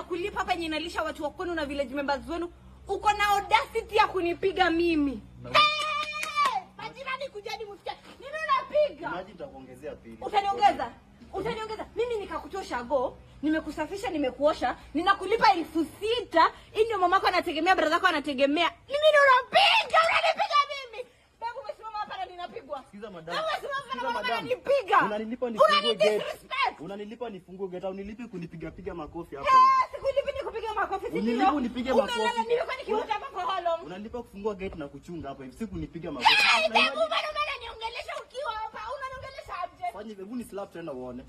ninakulipa hapa yenye inalisha watu wa kwenu na village members wenu. Uko na audacity ya kunipiga mimi. Majirani kujani msikia. Nini unapiga? Maji nitakuongezea pili. Utaniongeza? Utaniongeza? Mimi nikakuchosha go, nimekusafisha, nimekuosha, ninakulipa 6,000. Hii ndio mamako anategemea, brother yako anategemea. Mimi ndio unanipiga mimi. Babu umesimama hapa na ninapigwa. Sikiza madam. Sikiza madam. Unanipiga. Unanilipa nifungue gate. Unanilipa nifungue gate. Unilipi kunipiga makofi hapa. Sikulipi nikupiga makofi sisi. Unilipi unipige makofi. Nilikuwa nikiuta hapa kwa holom. Unalipa kufungua gate na kuchunga hapa hivi. Sikunipiga makofi. Babu bado niongelesha ukiwa hapa. Unaniongelesha aje? Fanya hivi, ni slap tena uone.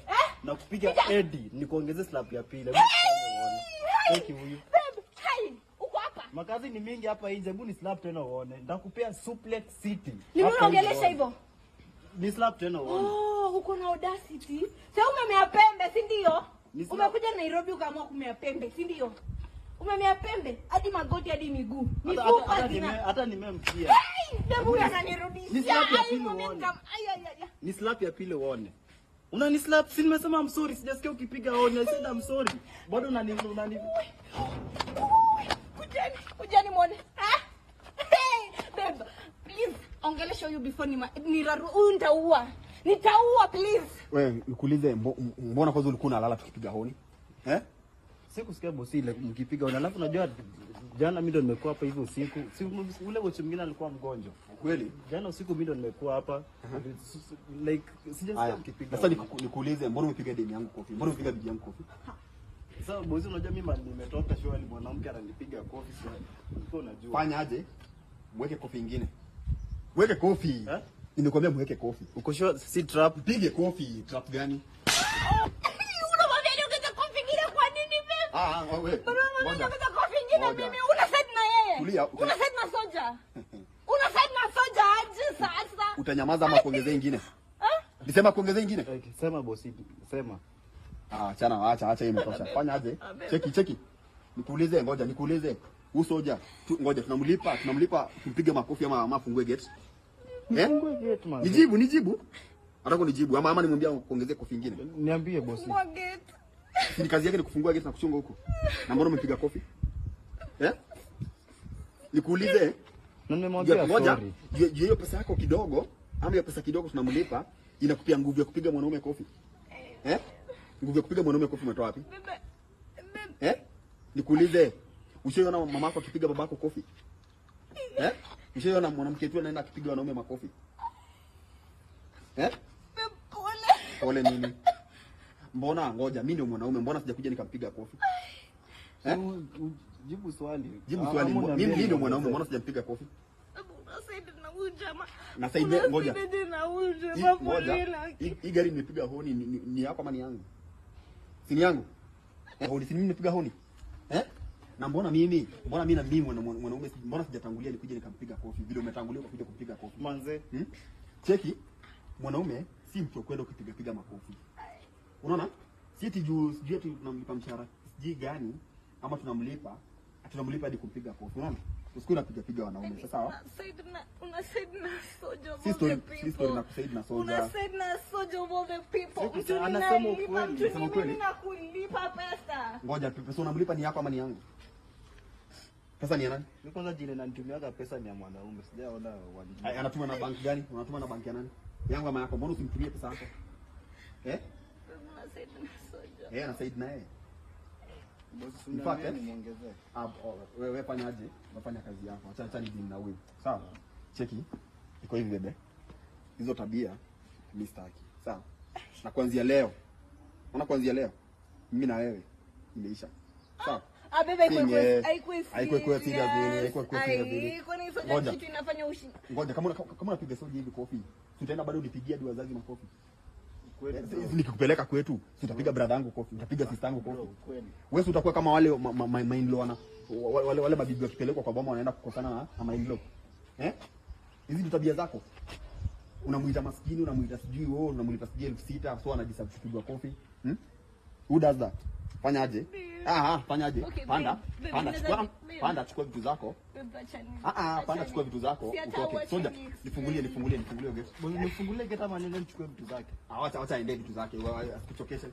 Na kupiga Eddie, nikuongezee slap ya pili. Thank you huyu. Babe, hai, uko hapa. Makazi ni mingi hapa nje, ni slap tena uone. Nitakupea suplex city. Nimeongelesha hivyo. Ni slap tena uone. Uko na audacity. Sasa umemea pembe, si ndio? Umekuja Nairobi ukaamua kumea pembe, si ndio? Umemea pembe hadi magoti hadi miguu. Hata nimemtia. Ndio ananirudishia. Ni slap ya pili uone. Unani slap, si nimesema I'm sorry, sijasikia ukipiga onyo, I said I'm sorry. Bado unani Kujani muone. Babe, please ongelesha huyu before huyu nitaua please. Wewe nikuulize, mbona kwanza ulikuwa unalala tukipiga honi? Sikusikia bosi ile mkipiga honi. Alafu unajua jana mimi ndo nimekuwa hapa hivi usiku. Ule wote mwingine alikuwa mgonjwa. Kweli? Jana usiku mimi ndo nimekuwa hapa. Like sijasikia mkipiga. Sasa nikuulize, mbona umepiga demu yangu kofi? Mbona umepiga bibi yangu kofi? Sasa bosi, unajua mimi nimetoka show, ni mwanamke ananipiga kofi sana. Unajua. Fanya aje? Mweke kofi nyingine. Mweke kofi. Nimekwambia mweke kofi. Uko sure si trap? Pige kofi. Trap gani? Unamwambia niongeze kofi nyingine kwa nini babe? Wewe. Unamwambia kofi nyingine mimi. Una side na yeye. Tulia. Una side na soja. Una side na soja aje sasa? Utanyamaza ama kuongezea nyingine? Nisema kuongezea nyingine? Sema bosi, sema. Achana, acha imetosha. Fanya aje? Cheki. Nikuulize. Usoja. Ngoja tunamlipa tumpige makofi ama afungue gate. Fungue gate man. Nijibu. Nataka nijibu ama nimwambia kuongezea kofi nyingine. Niambie bosi. Fungua gate. Si kazi yake ni kufungua gate na kuchunga huko. Na mbona umepiga kofi? Nikuulize. Na nimemwambia sorry. Hiyo pesa yako kidogo ama hiyo pesa kidogo tunamlipa inakupia nguvu ya kupiga mwanaume kofi. Nguvu ya kupiga mwanaume kofi umetoa wapi? Nikuulize, ushaona mamako akipiga babako kofi? Ushaona mwanamke tu anaenda akipiga wanaume makofi? Pole nini? Mbona ngoja, mimi ndio mwanaume, mbona sijakuja nikampiga kofi? Jibu swali. Mimi ndio mwanaume, mbona sijampiga kofi? Nasaidia ngoja. Hii gari nimepiga honi ni yako ama ni yangu? Si ni yangu? Honi si mimi nimepiga honi. Na mbona mimi mwanaume mbona sijatangulia nikuje nikampiga kofi vile umetangulia kuja kupiga kofi? Manze. Cheki. Mwanaume si mtu kwenda kupiga makofi. Unaona? Si eti sijui eti tunamlipa mshahara sijui gani ama tunamlipa hadi kumpiga kofi. Unaona? Usikuna piga wanaume. Sasa sawa? Una said na soja of all the people. Si story na kusaid na soja. Una said na soja of all the people. Anasema ukweli. Mimi nakulipa pesa. Ngoja, pesa unamlipa ni yako ama ni yangu? Pesa ni ya nani? Mimi kwanza jina nanitumiaga pesa ni ya mwanaume. Sijaona walijua. Anatuma na bank gani? Unatuma na bank ya nani? Yangu ama yako? Mbona usimtumie pesa yako? Una said na soja. Anasaid na yeye. Bosi unaniambia niongezee. Wewe fanya aje? Unafanya kazi yako. Acha nijini na wewe. Sawa? Cheki. Iko hivi bebe. Hizo tabia mimi sitaki. Sawa? Na kuanzia leo. Mimi na wewe imeisha. Sawa? Bebe haikuwa serious. Kwani soja kitu inafanya ushi. Ngoja kama unapiga soja hivi kofi. Tutaenda bado unipigia hadi wazazi makofi. Nikikupeleka kwetu, utapiga brother yangu kofi, utapiga sister yangu kofi. Wewe utakuwa kama wale my-in-law wale mabibi wakipelekwa kwa boma wanaenda kukosana na my-in-law. Hizi ndio tabia zako. Unamuita maskini, unamuita sijui wewe, unamlipa sijui 6,000 so anajisabu kupigwa kofi. Who does that? Fanya aje? Fanya aje? Panda chukua vitu zako. Panda chukua vitu zako utoke. Soja, nifungulie gate. Nifungulie gate ama niende nichukue vitu zake. Acha aende vitu zake. Asikuchokeshe.